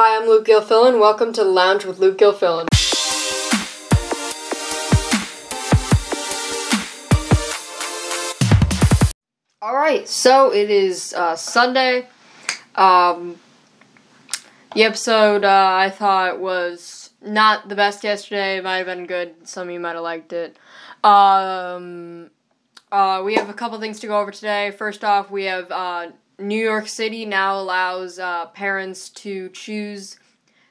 Hi, I'm Luke GIlfillan. Welcome to Lounge with Luke GIlfillan. Alright, so it is Sunday. The episode I thought was not the best yesterday. It might have been good. Some of you might have liked it. We have a couple things to go over today. First off, we have New York City now allows parents to choose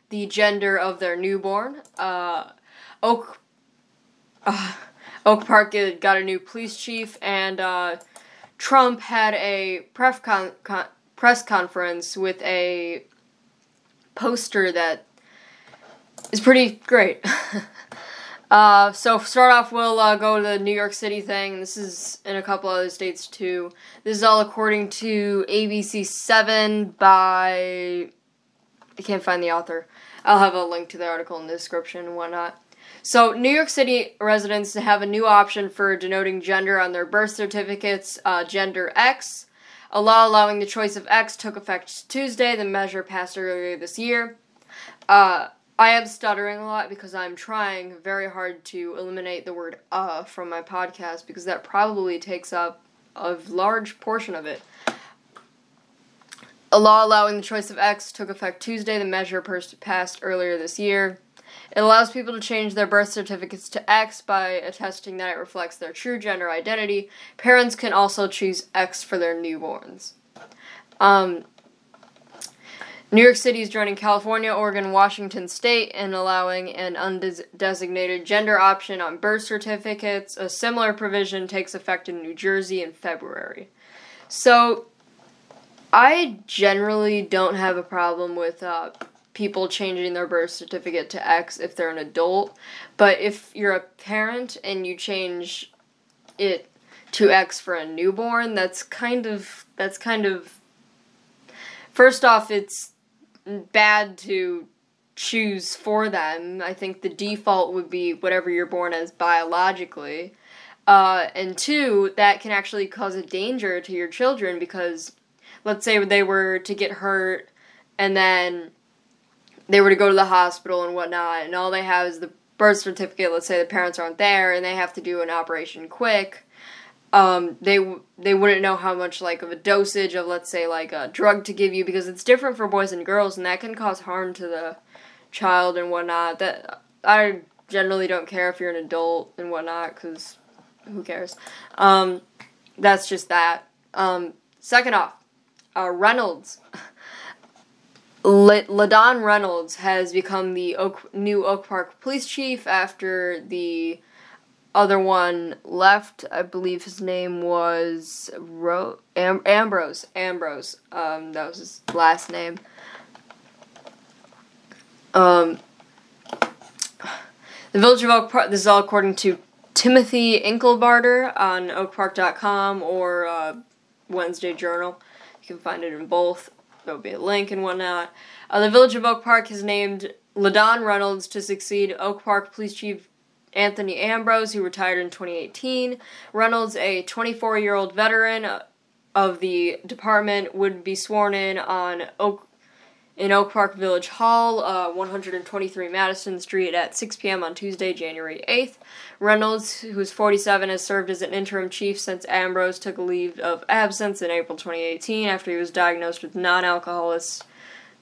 the gender of their newborn. Oak Park got a new police chief, and Trump had a press conference with a poster that is pretty great. So start off, we'll go to the New York City thing. This is in a couple other states too. This is all according to ABC7 by... I can't find the author. I'll have a link to the article in the description and whatnot. So, New York City residents have a new option for denoting gender on their birth certificates, gender X. A law allowing the choice of X took effect Tuesday. The measure passed earlier this year. I am stuttering a lot because I'm trying very hard to eliminate the word from my podcast because that probably takes up a large portion of it. A law allowing the choice of X took effect Tuesday. The measure passed earlier this year. It allows people to change their birth certificates to X by attesting that it reflects their true gender identity. Parents can also choose X for their newborns. New York City is joining California, Oregon, and Washington State in allowing an undesignated gender option on birth certificates. A similar provision takes effect in New Jersey in February. So, I generally don't have a problem with people changing their birth certificate to X if they're an adult, but if you're a parent and you change it to X for a newborn, that's kind of first off, it's bad to choose for them. I think the default would be whatever you're born as biologically. And two, that can actually cause a danger to your children because let's say they were to get hurt and then they were to go to the hospital and whatnot, and all they have is the birth certificate. Let's say the parents aren't there and they have to do an operation quick. They wouldn't know how much, like, of a dosage of, let's say, like, a drug to give you, because it's different for boys and girls, and that can cause harm to the child and whatnot. That I generally don't care if you're an adult and whatnot, because who cares? That's just that. Second off, Reynolds. LaDon Reynolds has become the new Oak Park police chief after the other one left. I believe his name was Ambrose. That was his last name. The Village of Oak Park, this is all according to Timothy Inkelbarter on oakpark.com or Wednesday Journal. You can find it in both. There'll be a link and whatnot. The Village of Oak Park has named LaDon Reynolds to succeed Oak Park Police Chief Anthony Ambrose, who retired in 2018. Reynolds, a 24-year-old veteran of the department, would be sworn in Oak Park Village Hall, 123 Madison Street at 6 p.m. on Tuesday, January 8th. Reynolds, who's 47, has served as an interim chief since Ambrose took a leave of absence in April 2018 after he was diagnosed with non-alcoholic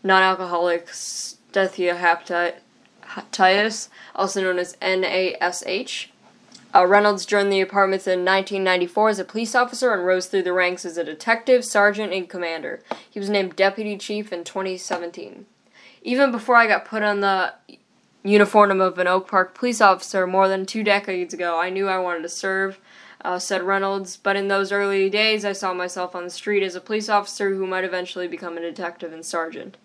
steatohepatitis, also known as NASH. Reynolds joined the department in 1994 as a police officer and rose through the ranks as a detective, sergeant, and commander. He was named deputy chief in 2017. Even before I got put on the uniform of an Oak Park police officer more than 2 decades ago, I knew I wanted to serve, said Reynolds. But in those early days, I saw myself on the street as a police officer who might eventually become a detective and sergeant.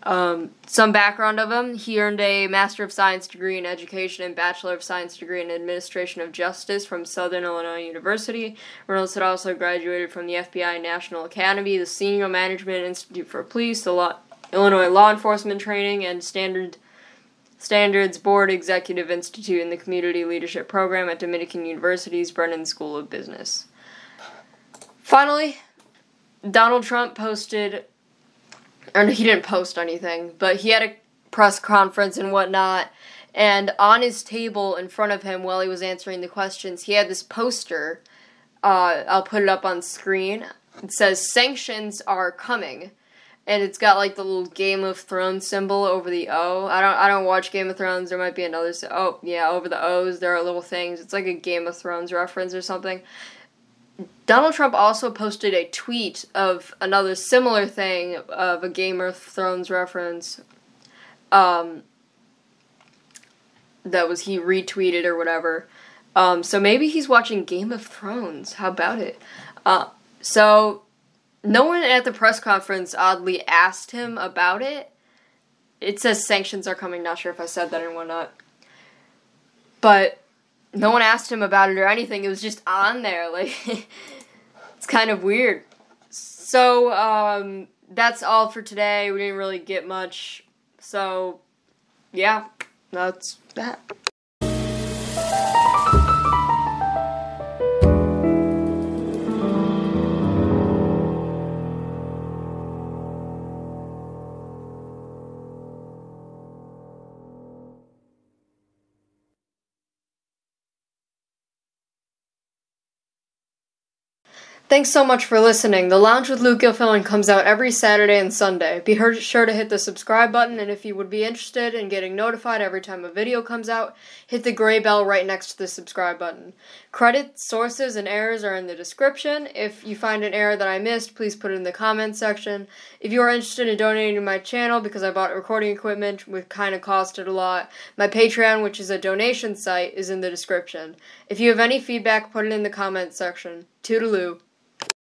Some background of him: he earned a Master of Science degree in Education and Bachelor of Science degree in Administration of Justice from Southern Illinois University. Reynolds had also graduated from the FBI National Academy, the Senior Management Institute for Police, the Illinois Law Enforcement Training, and Standards Board Executive Institute, and the Community Leadership Program at Dominican University's Brennan School of Business. Finally, Donald Trump posted or he didn't post anything, but he had a press conference and whatnot, and on his table in front of him while he was answering the questions, he had this poster. I'll put it up on screen. It says, "Sanctions are coming." And it's got like the little Game of Thrones symbol over the O. I don't watch Game of Thrones. There might be another. Oh yeah, over the O's there are little things. It's like a Game of Thrones reference or something. Donald Trump also posted a tweet of another similar thing of a Game of Thrones reference. That was he retweeted or whatever. So maybe he's watching Game of Thrones. How about it? So no one at the press conference oddly asked him about it. It says sanctions are coming. Not sure if I said that and whatnot. But no one asked him about it or anything. It was just on there. Like, it's kind of weird. So, that's all for today. We didn't really get much. So, yeah, that's that. Thanks so much for listening. The Lounge with Luke GIlfillan comes out every Saturday and Sunday. Be sure to hit the subscribe button, and if you would be interested in getting notified every time a video comes out, hit the gray bell right next to the subscribe button. Credits, sources, and errors are in the description. If you find an error that I missed, please put it in the comments section. If you are interested in donating to my channel, because I bought recording equipment, which kind of costed a lot, my Patreon, which is a donation site, is in the description. If you have any feedback, put it in the comments section. Toodaloo.